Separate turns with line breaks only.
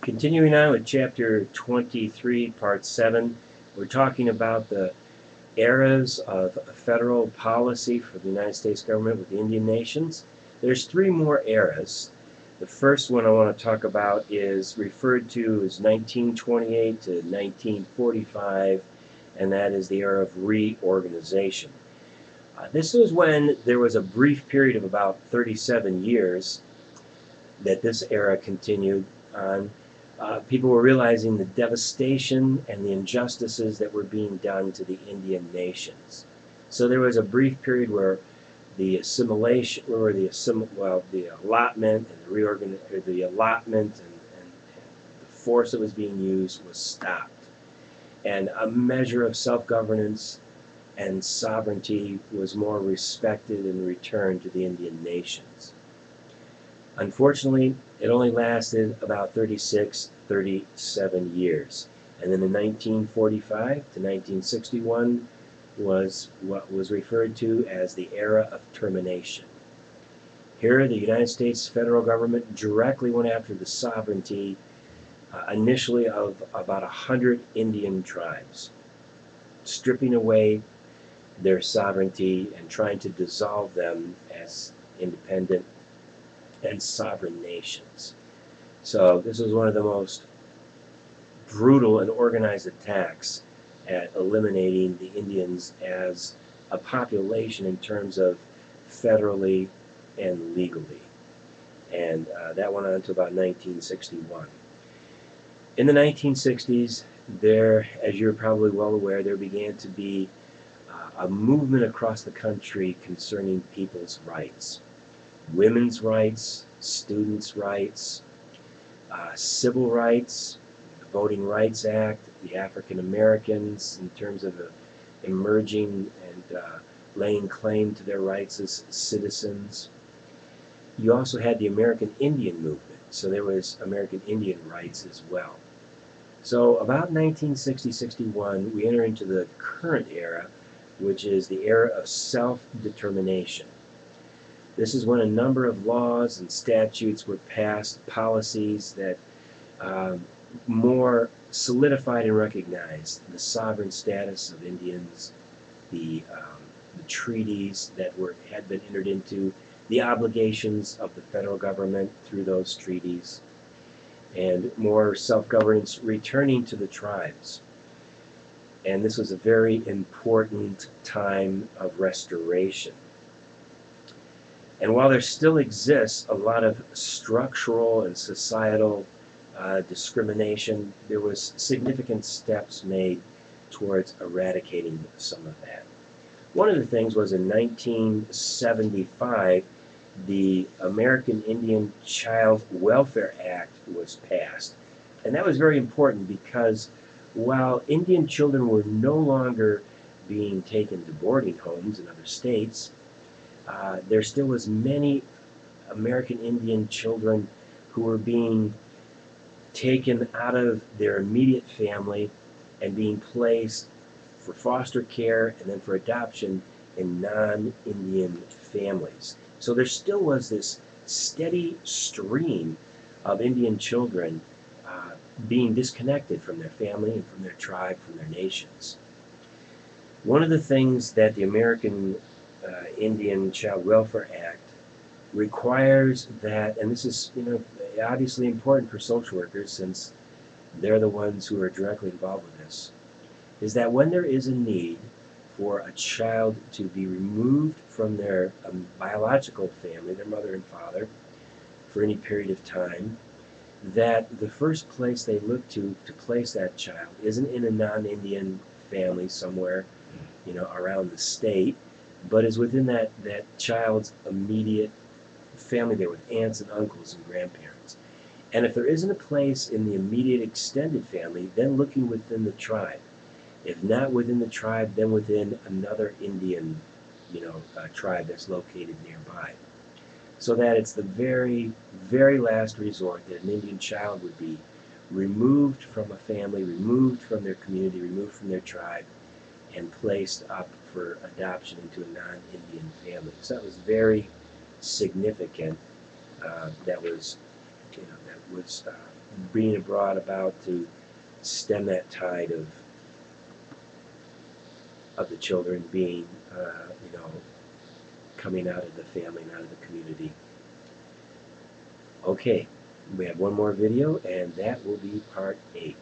Continuing on with chapter 23, part 7, we're talking about the eras of federal policy for the United States government with the Indian nations. There's three more eras. The first one I want to talk about is referred to as 1928 to 1945, and that is the era of reorganization. This was when there was a brief period of about 37 years that this era continued on. People were realizing the devastation and the injustices that were being done to the Indian nations. So there was a brief period where the assimilation, or the allotment and the allotment and the force that was being used was stopped, and a measure of self-governance and sovereignty was more respected and returned to the Indian nations. Unfortunately, it only lasted about 36, 37 years. And then in 1945 to 1961 was what was referred to as the era of termination. Here, the United States federal government directly went after the sovereignty initially of about 100 Indian tribes, stripping away their sovereignty and trying to dissolve them as independent and sovereign nations. So this was one of the most brutal and organized attacks at eliminating the Indians as a population in terms of federally and legally. And that went on until about 1961. In the 1960s, there, as you're probably well aware, there began to be a movement across the country concerning people's rights. Women's rights, students' rights, civil rights, the Voting Rights Act, the African Americans in terms of emerging and laying claim to their rights as citizens. You also had the American Indian movement, so there was American Indian rights as well. So about 1960-61, we enter into the current era, which is the era of self-determination. This is when a number of laws and statutes were passed, policies that more solidified and recognized the sovereign status of Indians, the treaties that had been entered into, the obligations of the federal government through those treaties, and more self-governance returning to the tribes. And this was a very important time of restoration. And while there still exists a lot of structural and societal discrimination, there was significant steps made towards eradicating some of that. One of the things was in 1975, the American Indian Child Welfare Act was passed. And that was very important because while Indian children were no longer being taken to boarding homes in other states, there still was many American Indian children who were being taken out of their immediate family and being placed for foster care and then for adoption in non-Indian families. So there still was this steady stream of Indian children being disconnected from their family and from their tribe, from their nations. One of the things that the American Indian Child Welfare Act requires that, and this is obviously important for social workers since they're the ones who are directly involved with this, is that when there is a need for a child to be removed from their biological family, their mother and father, for any period of time, that the first place they look to place that child isn't in a non-Indian family somewhere, around the state, but is within that child's immediate family there with aunts and uncles and grandparents. And if there isn't a place in the immediate extended family, then looking within the tribe. If not within the tribe, then within another Indian, tribe that's located nearby. So that it's the very, very last resort that an Indian child would be removed from a family, removed from their community, removed from their tribe, and placed up for adoption into a non-Indian family. So that was very significant. That was that was being brought about to stem that tide of the children being, coming out of the family and out of the community. Okay, we have one more video, and that will be part 8.